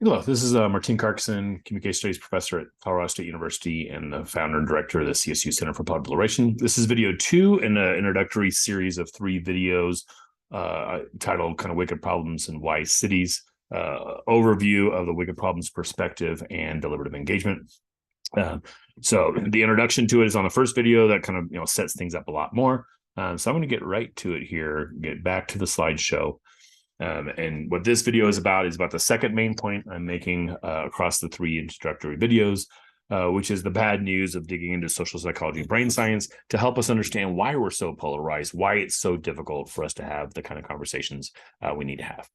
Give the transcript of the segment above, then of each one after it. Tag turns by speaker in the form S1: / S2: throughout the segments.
S1: Hello, this is Martin Carkson, Communication Studies Professor at Colorado State University and the founder and director of the CSU Center for Polarization. This is video 2 in an introductory series of 3 videos titled kind of Wicked Problems in Wise Cities, overview of the wicked problems perspective and deliberative engagement. So the introduction to it is on the first video that kind of sets things up a lot more. So I'm going to get right to it here, get back to the slideshow. And what this video is about the second main point I'm making across the 3 introductory videos, which is the bad news of digging into social psychology and brain science to help us understand why we're so polarized, why it's so difficult for us to have the kind of conversations we need to have.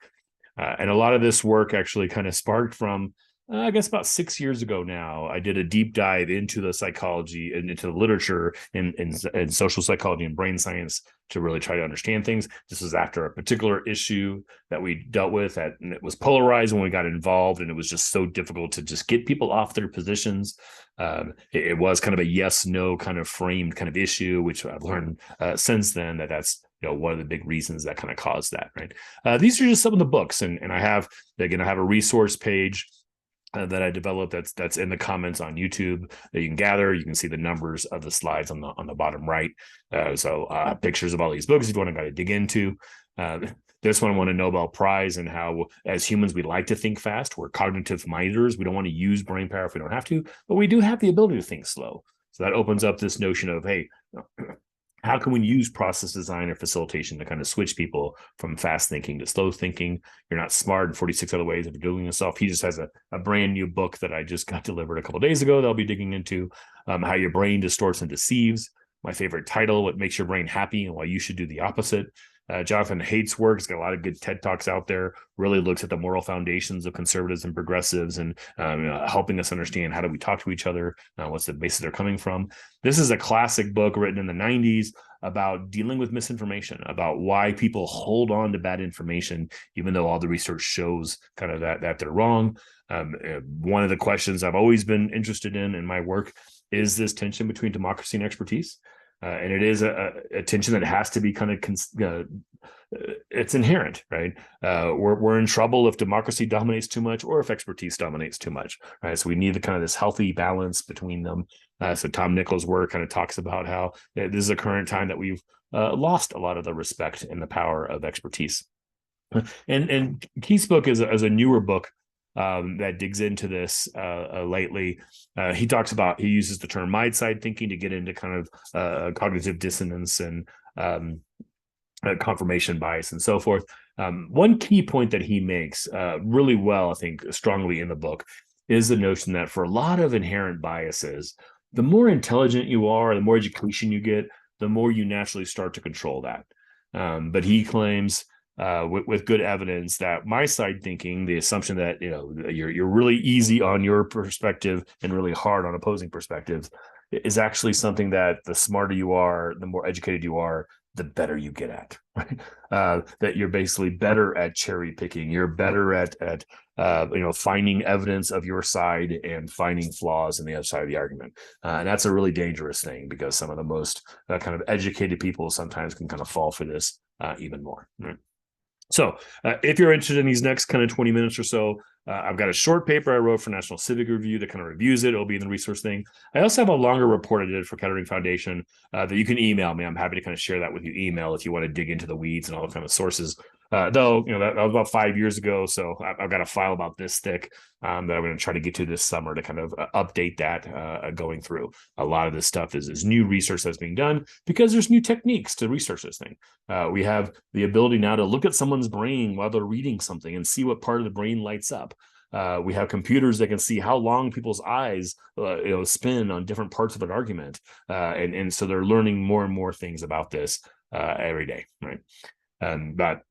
S1: And a lot of this work actually kind of sparked from, I guess about 6 years ago now. I did a deep dive into the psychology and into the literature in social psychology and brain science to really try to understand things. This was after a particular issue that we dealt with, and it was polarized when we got involved, and it was just so difficult to just get people off their positions. It was kind of a yes/no kind of framed kind of issue, which I've learned since then that's one of the big reasons that kind of caused that. Right. These are just some of the books, and I have a resource page that I developed that's in the comments on YouTube that you can gather. You can see the numbers of the slides on the bottom right. So pictures of all these books if you want to dig into. This one won a Nobel Prize, and how as humans we like to think fast. We're cognitive minders. We don't want to use brain power if we don't have to, but we do have the ability to think slow. So that opens up this notion of, hey, how can we use process design or facilitation to kind of switch people from fast thinking to slow thinking? You're not smart in 46 other ways of doing yourself. He just has a brand new book that I just got delivered a couple of days ago that I'll be digging into, how your brain distorts and deceives. My favorite title, What Makes Your Brain Happy and Why You Should Do the Opposite. Jonathan Haidt's work has got a lot of good TED Talks out there, really looks at the moral foundations of conservatives and progressives, and helping us understand how do we talk to each other, what's the basis they're coming from. This is a classic book written in the 90s about dealing with misinformation, about why people hold on to bad information, even though all the research shows kind of that they're wrong. One of the questions I've always been interested in my work is this tension between democracy and expertise. And it is a tension that has to be kind of it's inherent, right? We're in trouble if democracy dominates too much or if expertise dominates too much, right? So we need the kind of this healthy balance between them. So Tom Nichols' work kind of talks about how this is a current time that we've lost a lot of the respect and the power of expertise. And Keith's book is a newer book that digs into this lately. He uses the term mind-side thinking to get into kind of cognitive dissonance and confirmation bias and so forth. One key point that he makes really well, I think, strongly in the book, is the notion that for a lot of inherent biases, the more intelligent you are, the more education you get, the more you naturally start to control that. But he claims with good evidence that my side thinking, the assumption that you're really easy on your perspective and really hard on opposing perspectives, is actually something that the smarter you are, the more educated you are, the better you get at. Right? That you're basically better at cherry picking. You're better at finding evidence of your side and finding flaws in the other side of the argument. And that's a really dangerous thing, because some of the most kind of educated people sometimes can kind of fall for this even more. Right? So if you're interested in these next kind of 20 minutes or so, I've got a short paper I wrote for National Civic Review that kind of reviews it. It'll be in the resource thing. I also have a longer report I did for Kettering Foundation that you can email me. I'm happy to kind of share that with you email if you want to dig into the weeds and all the kind of sources. Though, that was about 5 years ago. So I've got a file about this thick that I'm going to try to get to this summer to kind of update that going through. A lot of this stuff is new research that's being done because there's new techniques to research this thing. We have the ability now to look at someone's brain while they're reading something and see what part of the brain lights up. We have computers that can see how long people's eyes spin on different parts of an argument. And so they're learning more and more things about this every day, right? But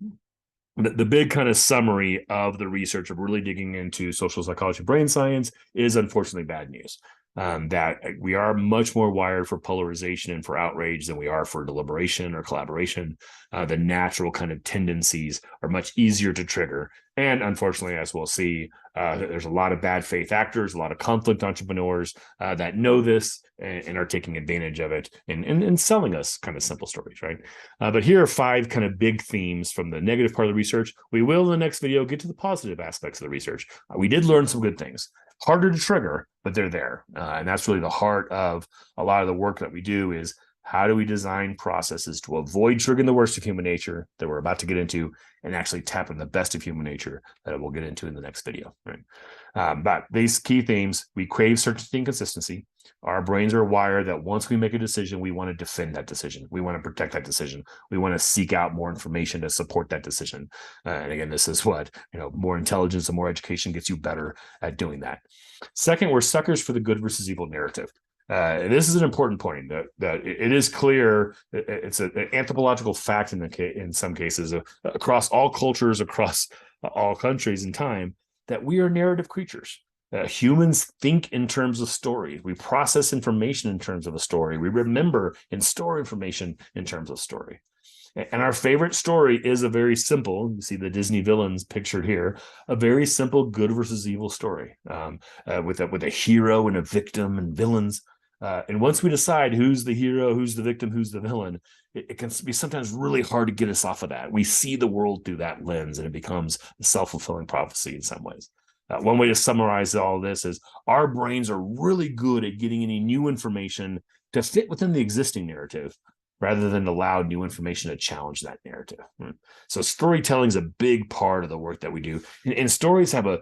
S1: the big kind of summary of the research of really digging into social psychology, brain science, is unfortunately bad news. that we are much more wired for polarization and for outrage than we are for deliberation or collaboration. The natural kind of tendencies are much easier to trigger. And unfortunately, as we'll see, there's a lot of bad faith actors, a lot of conflict entrepreneurs that know this and are taking advantage of it and selling us kind of simple stories, right? But here are 5 kind of big themes from the negative part of the research. We will in the next video get to the positive aspects of the research. We did learn some good things. Harder to trigger, but they're there. And that's really the heart of a lot of the work that we do is how do we design processes to avoid triggering the worst of human nature that we're about to get into and actually tap in the best of human nature that we'll get into in the next video, right? But these key themes, we crave certainty and consistency. Our brains are wired that once we make a decision, we want to defend that decision. We want to protect that decision. We want to seek out more information to support that decision. And again, this is what, more intelligence and more education gets you better at doing that. Second, we're suckers for the good versus evil narrative. This is an important point that it is clear. It's an anthropological fact in some cases across all cultures, across all countries and time, that we are narrative creatures. Humans think in terms of stories. We process information in terms of a story. We remember and store information in terms of story. And our favorite story is a very simple, you see the Disney villains pictured here, a very simple good versus evil story with a hero and a victim and villains. And once we decide who's the hero, who's the victim, who's the villain, it can be sometimes really hard to get us off of that. We see the world through that lens, and it becomes a self-fulfilling prophecy in some ways. One way to summarize all this is our brains are really good at getting any new information to fit within the existing narrative, rather than allow new information to challenge that narrative. So storytelling is a big part of the work that we do. And stories have a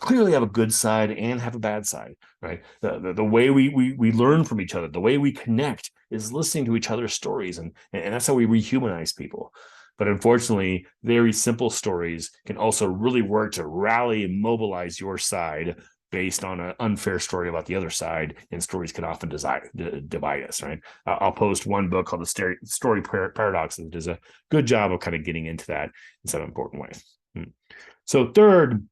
S1: clearly have a good side and have a bad side, right? The way we learn from each other, the way we connect is listening to each other's stories. And that's how we rehumanize people. But unfortunately, very simple stories can also really work to rally and mobilize your side based on an unfair story about the other side, and stories can often divide us, right? I'll post one book called The Story Paradox that does a good job of kind of getting into that in some important way. So third,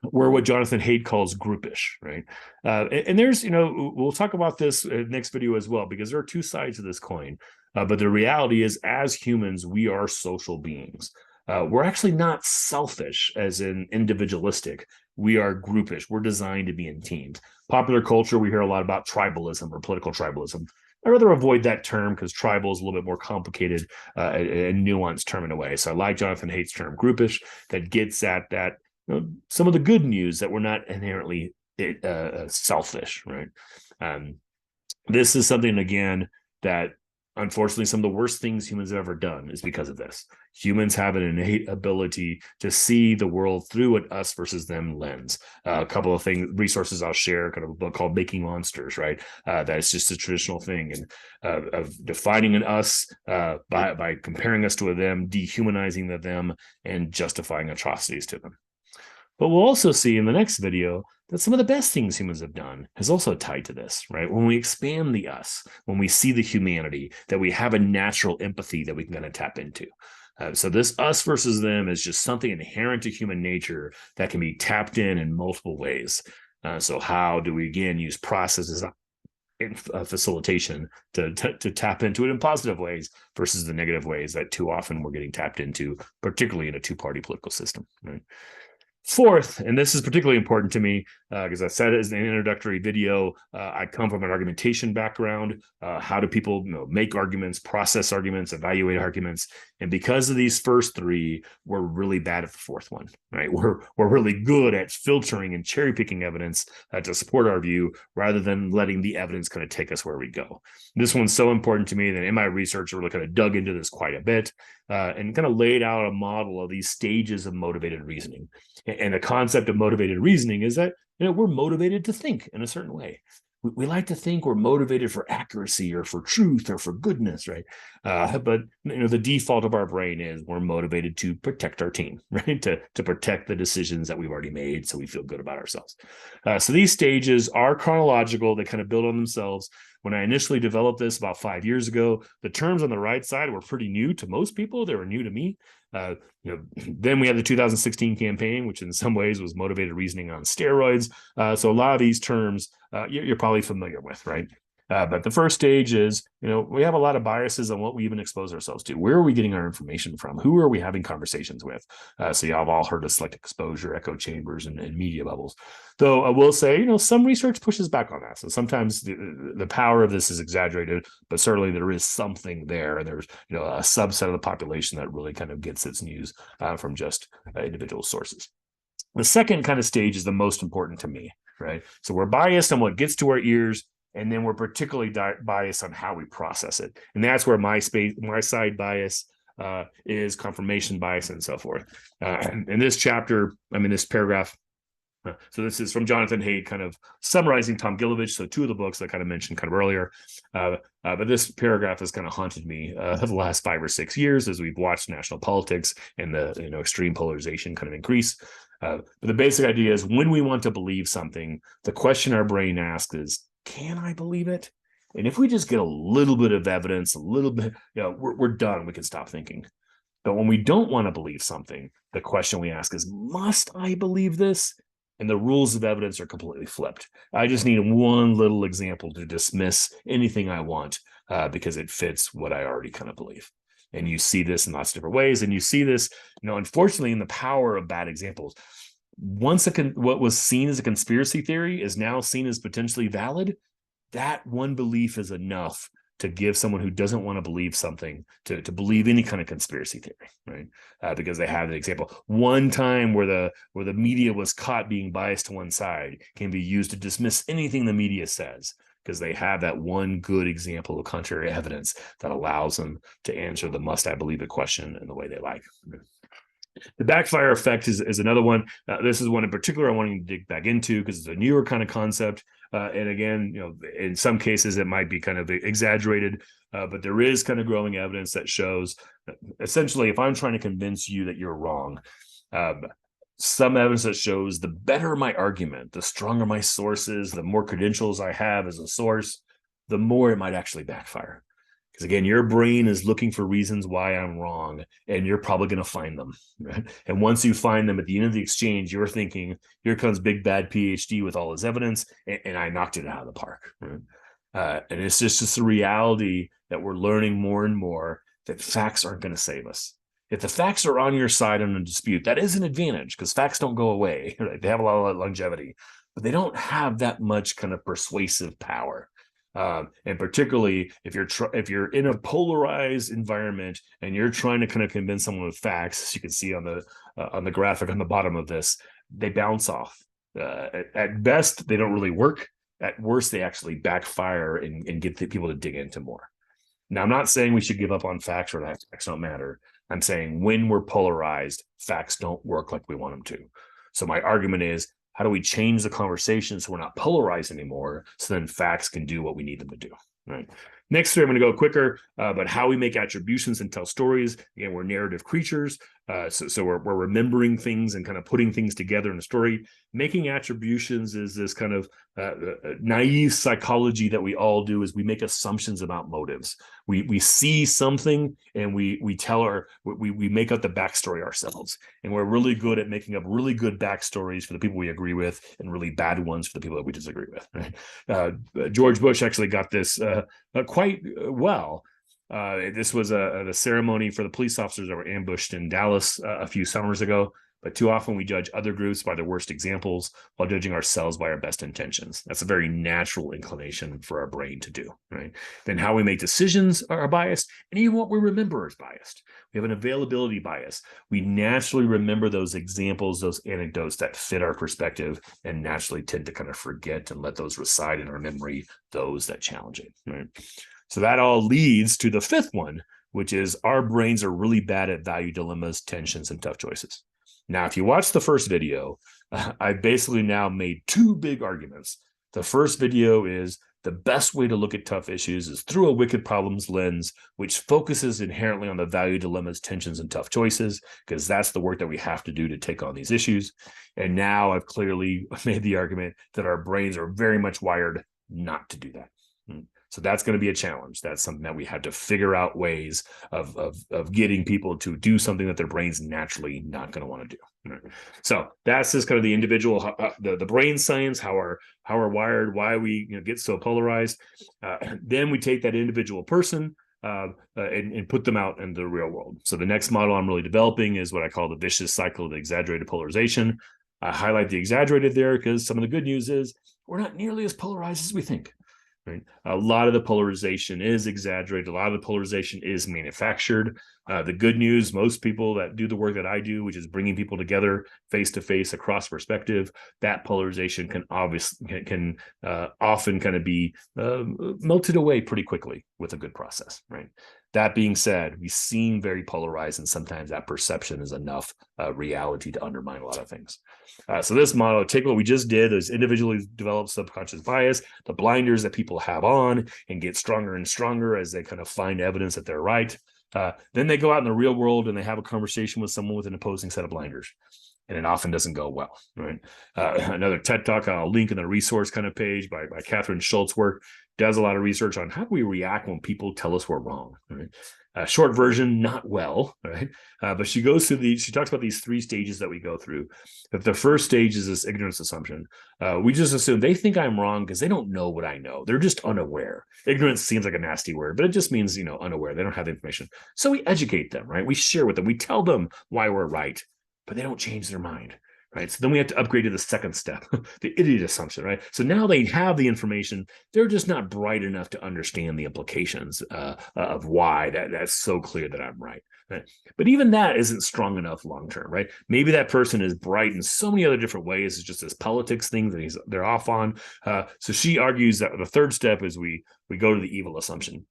S1: we're what Jonathan Haidt calls groupish, right? And there's, we'll talk about this next video as well, because there are 2 sides of this coin. But the reality is, as humans, we are social beings. We're actually not selfish as in individualistic. We are groupish. We're designed to be in teams. Popular culture, we hear a lot about tribalism or political tribalism. I rather avoid that term because tribal is a little bit more complicated and nuanced term in a way. So I like Jonathan Haidt's term groupish that gets at that some of the good news that we're not inherently selfish, right? This is something, again, that unfortunately, some of the worst things humans have ever done is because of this. Humans have an innate ability to see the world through an us versus them lens. A couple of resources I'll share, kind of a book called Making Monsters, right? That's just a traditional thing of defining an us by comparing us to a them, dehumanizing the them, and justifying atrocities to them. But we'll also see in the next video that some of the best things humans have done is also tied to this, right? When we expand the us, when we see the humanity, that we have a natural empathy that we can kind of tap into. So this us versus them is just something inherent to human nature that can be tapped in multiple ways. So how do we, again, use processes in facilitation to tap into it in positive ways versus the negative ways that too often we're getting tapped into, particularly in a 2-party political system, right? Fourth, and this is particularly important to me because I said it as an introductory video, I come from an argumentation background. How do people make arguments, process arguments, evaluate arguments? And because of these first 3, we're really bad at the 4th one, right? We're really good at filtering and cherry picking evidence to support our view rather than letting the evidence kind of take us where we go. This one's so important to me that in my research, I really kind of dug into this quite a bit and kind of laid out a model of these stages of motivated reasoning. And the concept of motivated reasoning is that we're motivated to think in a certain way. We like to think we're motivated for accuracy or for truth or for goodness, right? But the default of our brain is we're motivated to protect our team, right? To protect the decisions that we've already made, so we feel good about ourselves. So these stages are chronological. They kind of build on themselves. When I initially developed this about 5 years ago, the terms on the right side were pretty new to most people. They were new to me. Then we had the 2016 campaign, which in some ways was motivated reasoning on steroids. So a lot of these terms you're probably familiar with, right? But the first stage is, we have a lot of biases on what we even expose ourselves to. Where are we getting our information from? Who are we having conversations with? So y'all have all heard of select exposure, echo chambers, and media bubbles. Though I will say, some research pushes back on that. So sometimes the power of this is exaggerated, but certainly there is something there. There's, a subset of the population that really kind of gets its news from just individual sources. The second kind of stage is the most important to me, right? So we're biased on what gets to our ears, and then we're particularly biased on how we process it. And that's where my side bias is confirmation bias and so forth. In this chapter, this paragraph, so this is from Jonathan Haidt, kind of summarizing Tom Gilovich. So two of the books I kind of mentioned kind of earlier. But this paragraph has kind of haunted me for the last 5 or 6 years as we've watched national politics and the extreme polarization kind of increase. But the basic idea is when we want to believe something, the question our brain asks is, can I believe it? And if we just get a little bit of evidence, a little bit, we're done. We can stop thinking. But when we don't want to believe something, the question we ask is, must I believe this? And the rules of evidence are completely flipped. I just need one little example to dismiss anything I want because it fits what I already kind of believe. And you see this in lots of different ways. And you see this, unfortunately, in the power of bad examples. Once what was seen as a conspiracy theory is now seen as potentially valid, that one belief is enough to give someone who doesn't want to believe something to believe any kind of conspiracy theory, right? Because they have the example. One time where the media was caught being biased to one side can be used to dismiss anything the media says, because they have that one good example of contrary evidence that allows them to answer the must I believe it question in the way they like. The backfire effect is another one. This is one in particular I want to dig back into because it's a newer kind of concept. And again, in some cases it might be kind of exaggerated, but there is kind of growing evidence that shows essentially if I'm trying to convince you that you're wrong, some evidence that shows the better my argument, the stronger my sources, the more credentials I have as a source, the more it might actually backfire. Because again, your brain is looking for reasons why I'm wrong, and you're probably going to find them. Right? And once you find them at the end of the exchange, you're thinking, here comes big bad PhD with all his evidence, and I knocked it out of the park. Right? And it's just a reality that we're learning more and more that facts aren't going to save us. If the facts are on your side in a dispute, that is an advantage because facts don't go away. Right? They have a lot of longevity, but they don't have that much kind of persuasive power. And particularly if you're in a polarized environment and you're trying to kind of convince someone with facts, as you can see on the graphic on the bottom of this, they bounce off. At best, they don't really work. At worst, they actually backfire and get the people to dig into more. Now, I'm not saying we should give up on facts or that facts don't matter. I'm saying when we're polarized, facts don't work like we want them to. So my argument is, how do we change the conversation so we're not polarized anymore, so then facts can do what we need them to do, right? Next three, I'm going to go quicker, but how we make attributions and tell stories. Again, we're narrative creatures, so we're remembering things and kind of putting things together in a story. Making attributions is this kind of naive psychology that we all do, is we make assumptions about motives. We see something and we make up the backstory ourselves, and we're really good at making up really good backstories for the people we agree with and really bad ones for the people that we disagree with. Right? George Bush actually got this quite well. This was the ceremony for the police officers that were ambushed in Dallas a few summers ago. But too often we judge other groups by their worst examples while judging ourselves by our best intentions. That's a very natural inclination for our brain to do, right? Then how we make decisions are biased, and even what we remember is biased. We have an availability bias. We naturally remember those examples, those anecdotes that fit our perspective, and naturally tend to kind of forget and let those reside in our memory, those that challenge it, right? So that all leads to the fifth one, which is our brains are really bad at value dilemmas, tensions, and tough choices. Now, if you watch the first video, I basically now made two big arguments. The first video is the best way to look at tough issues is through a wicked problems lens, which focuses inherently on the value dilemmas, tensions, and tough choices, because that's the work that we have to do to take on these issues. And now I've clearly made the argument that our brains are very much wired not to do that. So that's going to be a challenge. That's something that we have to figure out ways of getting people to do something that their brain's naturally not going to want to do. Right? So that's just kind of the individual, the brain science, how we're wired, why we get so polarized. Then we take that individual person and put them out into the real world. So the next model I'm really developing is what I call the vicious cycle of the exaggerated polarization. I highlight the exaggerated there because some of the good news is we're not nearly as polarized as we think. Right? A lot of the polarization is exaggerated. A lot of the polarization is manufactured. The good news, most people that do the work that I do, which is bringing people together face to face across perspective, that polarization can often kind of be melted away pretty quickly with a good process. Right. That being said, we seem very polarized, and sometimes that perception is enough reality to undermine a lot of things. So this model, take what we just did, those individually developed subconscious bias, the blinders that people have on, and get stronger and stronger as they kind of find evidence that they're right. Then they go out in the real world and they have a conversation with someone with an opposing set of blinders. And it often doesn't go well, right? Another TED Talk I'll link in the resource kind of page by Catherine Schultz's work does a lot of research on how do we react when people tell us we're wrong, right? Short version, not well, right? But she goes through she talks about these 3 stages that we go through. That the first stage is this ignorance assumption. We just assume they think I'm wrong because they don't know what I know. They're just unaware. Ignorance seems like a nasty word, but it just means, unaware. They don't have the information. So we educate them, right? We share with them. We tell them why we're right, but they don't change their mind. Right. So then we have to upgrade to the second step, the idiot assumption. Right. So now they have the information. They're just not bright enough to understand the implications of why that's so clear that I'm right. Right. But even that isn't strong enough long term. Right. Maybe that person is bright in so many other different ways. It's just this politics thing that they're off on. So she argues that the third step is we go to the evil assumption.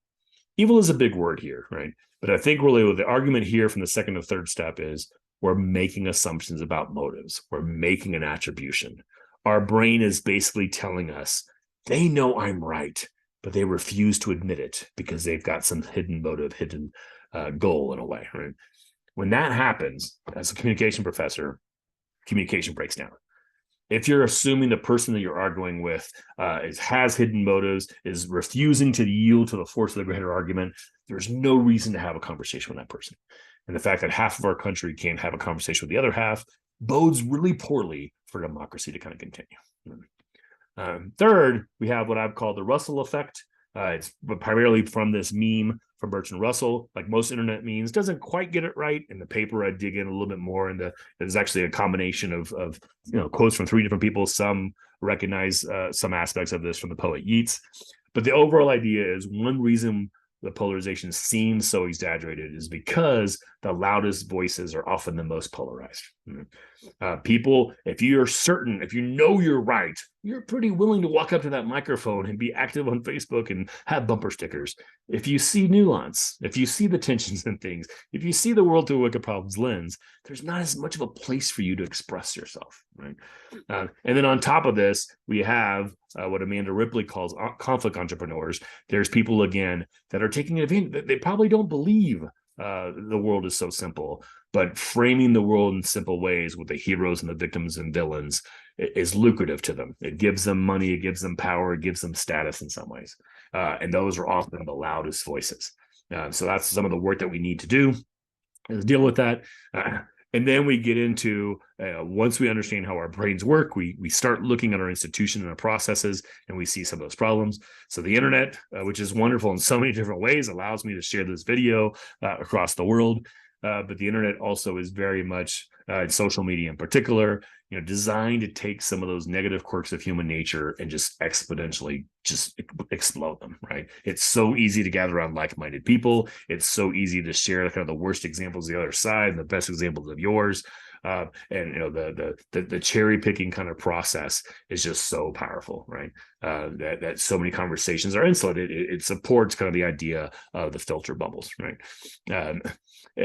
S1: Evil is a big word here. Right. But I think really the argument here from the second to third step is we're making assumptions about motives. We're making an attribution. Our brain is basically telling us they know I'm right, but they refuse to admit it because they've got some hidden motive, hidden goal in a way. Right? When that happens, as a communication professor, communication breaks down. If you're assuming the person that you're arguing with has hidden motives, is refusing to yield to the force of the greater argument, there's no reason to have a conversation with that person. And the fact that half of our country can't have a conversation with the other half bodes really poorly for democracy to kind of continue. Third, we have what I've called the Russell effect. It's primarily from this meme from Bertrand Russell. Like most internet memes, doesn't quite get it right. In the paper, I dig in a little bit more, and there's actually a combination of quotes from 3 different people. Some recognize some aspects of this from the poet Yeats, but the overall idea is one reason the polarization seems so exaggerated is because the loudest voices are often the most polarized. People, if you're certain, if you know you're right, you're pretty willing to walk up to that microphone and be active on Facebook and have bumper stickers. If you see nuance, if you see the tensions in things, if you see the world through a wicked problems lens, there's not as much of a place for you to express yourself, right? And then on top of this, we have what Amanda Ripley calls conflict entrepreneurs. There's people, again, that are taking advantage. They probably don't believe the world is so simple, but framing the world in simple ways with the heroes and the victims and villains is lucrative to them. It gives them money, it gives them power, it gives them status in some ways. And those are often the loudest voices. So that's some of the work that we need to do is deal with that. And then we get into, once we understand how our brains work, we start looking at our institution and our processes, and we see some of those problems. So the internet, which is wonderful in so many different ways, allows me to share this video across the world. But the internet also is very much, social media in particular, designed to take some of those negative quirks of human nature and just exponentially just explode them, right? It's so easy to gather around like-minded people. It's so easy to share kind of the worst examples of the other side and the best examples of yours. And the cherry picking kind of process is just so powerful, right? That so many conversations are insulated. It supports kind of the idea of the filter bubbles, right?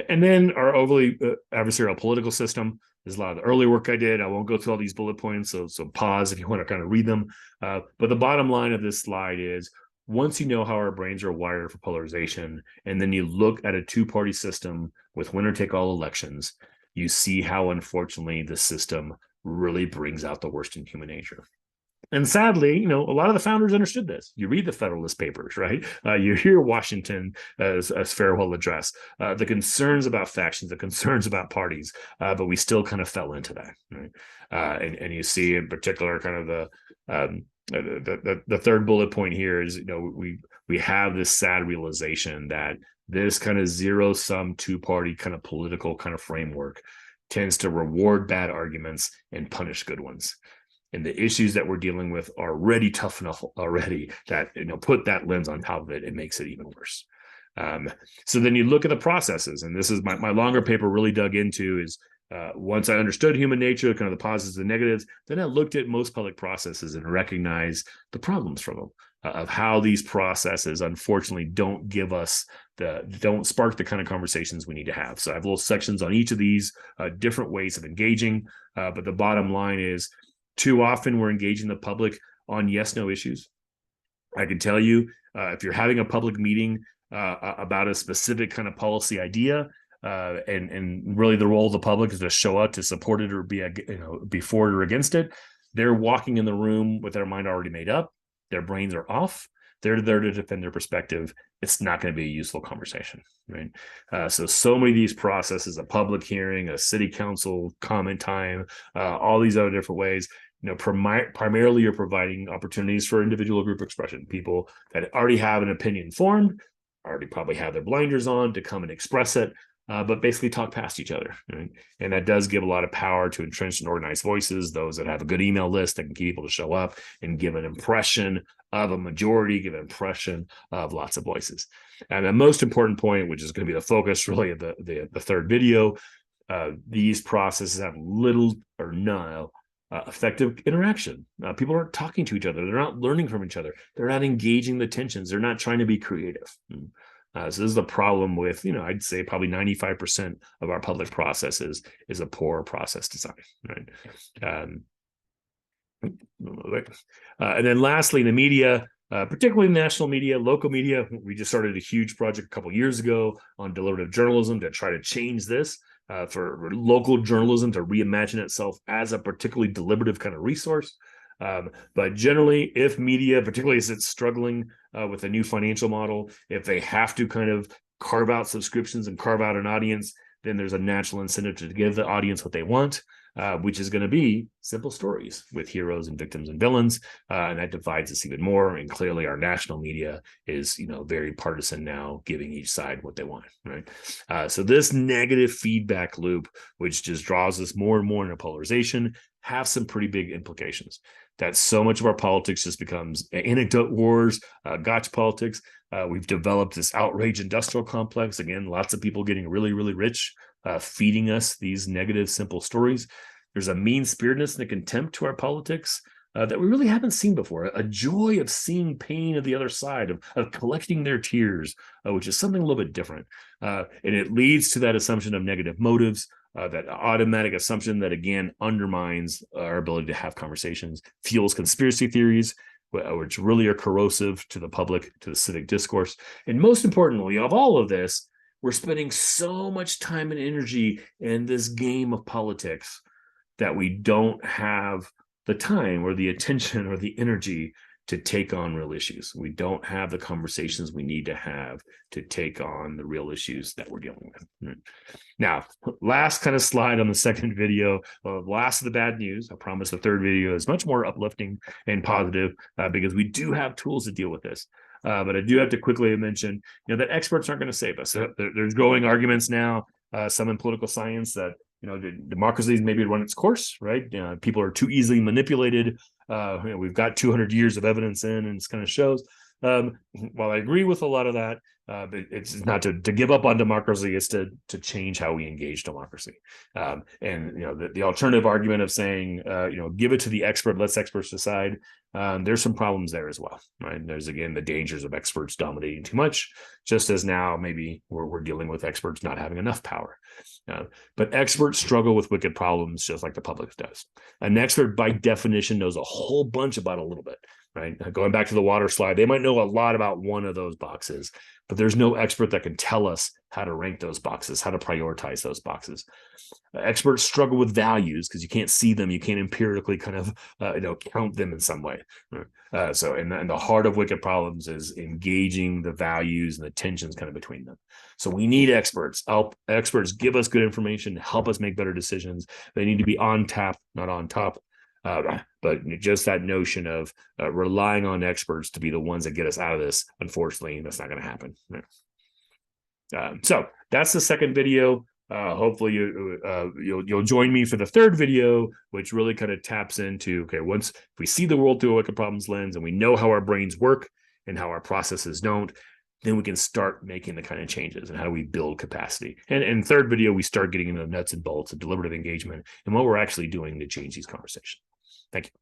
S1: And then our overly adversarial political system. There's a lot of the early work I did. I won't go through all these bullet points, so pause if you want to kind of read them. But the bottom line of this slide is, once you know how our brains are wired for polarization, and then you look at a 2-party system with winner-take-all elections, you see how, unfortunately, the system really brings out the worst in human nature. And sadly, a lot of the founders understood this. You read the Federalist Papers, right? You hear Washington as farewell address, the concerns about factions, the concerns about parties, but we still kind of fell into that, right? And you see in particular kind of the third bullet point here is, we have this sad realization that this kind of zero-sum two-party kind of political kind of framework tends to reward bad arguments and punish good ones. And the issues that we're dealing with are already tough enough already that, put that lens on top of it, it makes it even worse. So then you look at the processes, and this is my longer paper really dug into is once I understood human nature, kind of the positives and negatives, then I looked at most public processes and recognized the problems from them, of how these processes unfortunately don't spark the kind of conversations we need to have. So I have little sections on each of these different ways of engaging, but the bottom line is, too often we're engaging the public on yes/no issues. I can tell you, if you're having a public meeting about a specific kind of policy idea, and really the role of the public is to show up to support it or be for it or against it, they're walking in the room with their mind already made up. Their brains are off. They're there to defend their perspective. It's not going to be a useful conversation, right? So many of these processes, a public hearing, a city council comment time, all these other different ways, primarily you're providing opportunities for individual group expression. People that already have an opinion formed, already probably have their blinders on to come and express it, but basically talk past each other, right? And that does give a lot of power to entrenched and organized voices, those that have a good email list that can keep people to show up and give an impression of a majority, give an impression of lots of voices. And the most important point, which is going to be the focus really of the third video, these processes have little or no effective interaction. People aren't talking to each other. They're not learning from each other. They're not engaging the tensions. They're not trying to be creative. So this is the problem with, I'd say probably 95% of our public processes is a poor process design, right? And then lastly, the media, particularly national media, local media, we just started a huge project a couple of years ago on deliberative journalism to try to change this, for local journalism to reimagine itself as a particularly deliberative kind of resource. But generally, if media, particularly as it's struggling with a new financial model, if they have to kind of carve out subscriptions and carve out an audience, then there's a natural incentive to give the audience what they want, which is going to be simple stories with heroes and victims and villains. And that divides us even more. And clearly our national media is, very partisan now, giving each side what they want, right? So this negative feedback loop, which just draws us more and more into polarization, have some pretty big implications. That so much of our politics just becomes anecdote wars, gotcha politics. We've developed this outrage industrial complex. Again, lots of people getting really, really rich, feeding us these negative, simple stories. There's a mean-spiritedness and a contempt to our politics that we really haven't seen before. A joy of seeing pain of the other side, of collecting their tears, which is something a little bit different. And it leads to that assumption of negative motives, that automatic assumption that, again, undermines our ability to have conversations, fuels conspiracy theories, which really are corrosive to the public, to the civic discourse. And most importantly, of all of this, we're spending so much time and energy in this game of politics that we don't have the time or the attention or the energy to take on real issues. We don't have the conversations we need to have to take on the real issues that we're dealing with. Now, last kind of slide on the second video, last of the bad news. I promise the third video is much more uplifting and positive because we do have tools to deal with this. But I do have to quickly mention, that experts aren't going to save us. There's growing arguments now, some in political science, that democracies maybe run its course, right? People are too easily manipulated. We've got 200 years of evidence in, and it kind of shows. While I agree with a lot of that, it's not to give up on democracy, it's to change how we engage democracy. And the alternative argument of saying, give it to the expert, let's experts decide. There's some problems there as well, right? There's, again, the dangers of experts dominating too much, just as now maybe we're dealing with experts not having enough power. But experts struggle with wicked problems just like the public does. An expert, by definition, knows a whole bunch about a little bit, right? Going back to the water slide, they might know a lot about one of those boxes, but there's no expert that can tell us how to rank those boxes, how to prioritize those boxes. Experts struggle with values because you can't see them, you can't empirically kind of count them in some way. And the heart of wicked problems is engaging the values and the tensions kind of between them. So we need experts. Experts give us good information, help us make better decisions. They need to be on tap, not on top. But just that notion of relying on experts to be the ones that get us out of this, unfortunately, that's not going to happen. So that's the second video. Hopefully you'll join me for the third video, which really kind of taps into, okay, once we see the world through a wicked problems lens and we know how our brains work and how our processes don't, then we can start making the kind of changes and how do we build capacity. And in third video, we start getting into the nuts and bolts of deliberative engagement and what we're actually doing to change these conversations. Thank you.